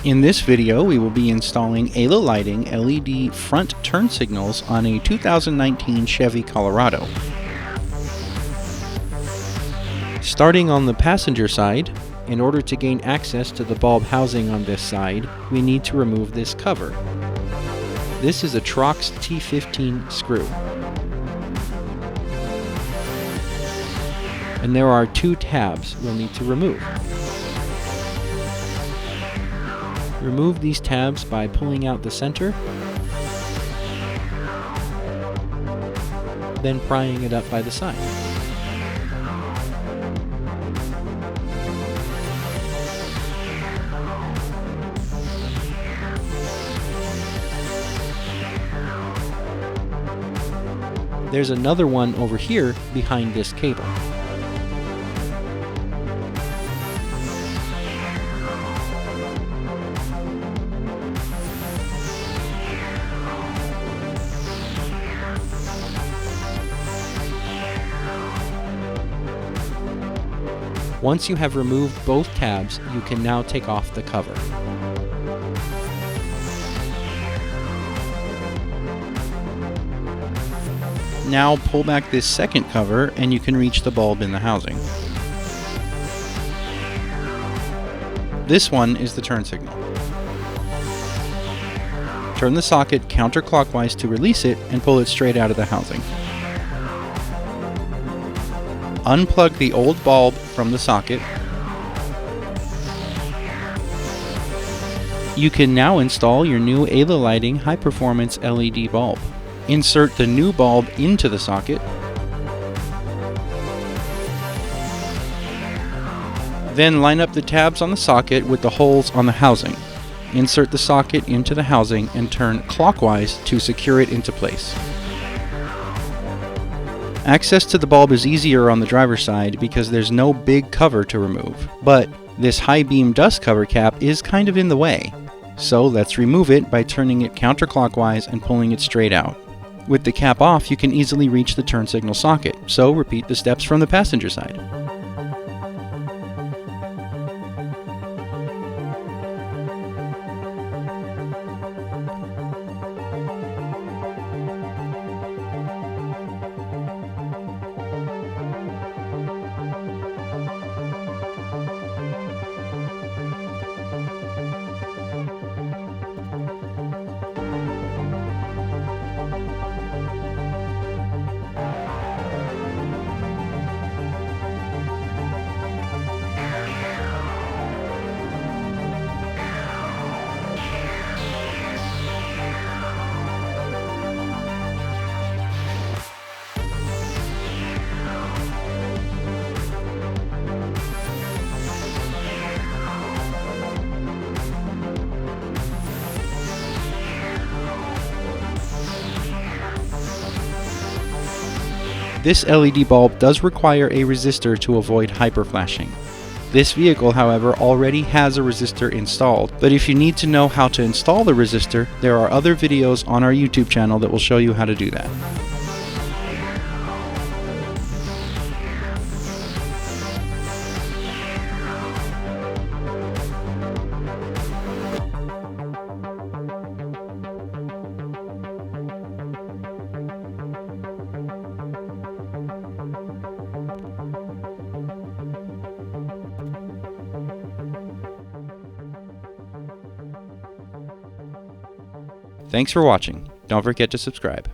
In this video, we will be installing Alla lighting LED front turn signals on a 2019 Chevy Colorado. Starting on the passenger side, in order to gain access to the bulb housing on this side, we need to remove this cover. This is a Trox T15 screw. And there are 2 tabs we'll need to remove. Remove these tabs by pulling out the center, then prying it up by the side. There's another one over here behind this cable. Once you have removed both tabs, you can now take off the cover. Now pull back this second cover and you can reach the bulb in the housing. This one is the turn signal. Turn the socket counterclockwise to release it and pull it straight out of the housing. Unplug the old bulb from the socket. You can now install your new Alla lighting high-performance LED bulb. Insert the new bulb into the socket. Then line up the tabs on the socket with the holes on the housing. Insert the socket into the housing and turn clockwise to secure it into place. Access to the bulb is easier on the driver's side because there's no big cover to remove, but this high beam dust cover cap is kind of in the way. So let's remove it by turning it counterclockwise and pulling it straight out. With the cap off, you can easily reach the turn signal socket, so repeat the steps from the passenger side. This LED bulb does require a resistor to avoid hyperflashing. This vehicle, however, already has a resistor installed, but if you need to know how to install the resistor, there are other videos on our YouTube channel that will show you how to do that. Thanks for watching. Don't forget to subscribe.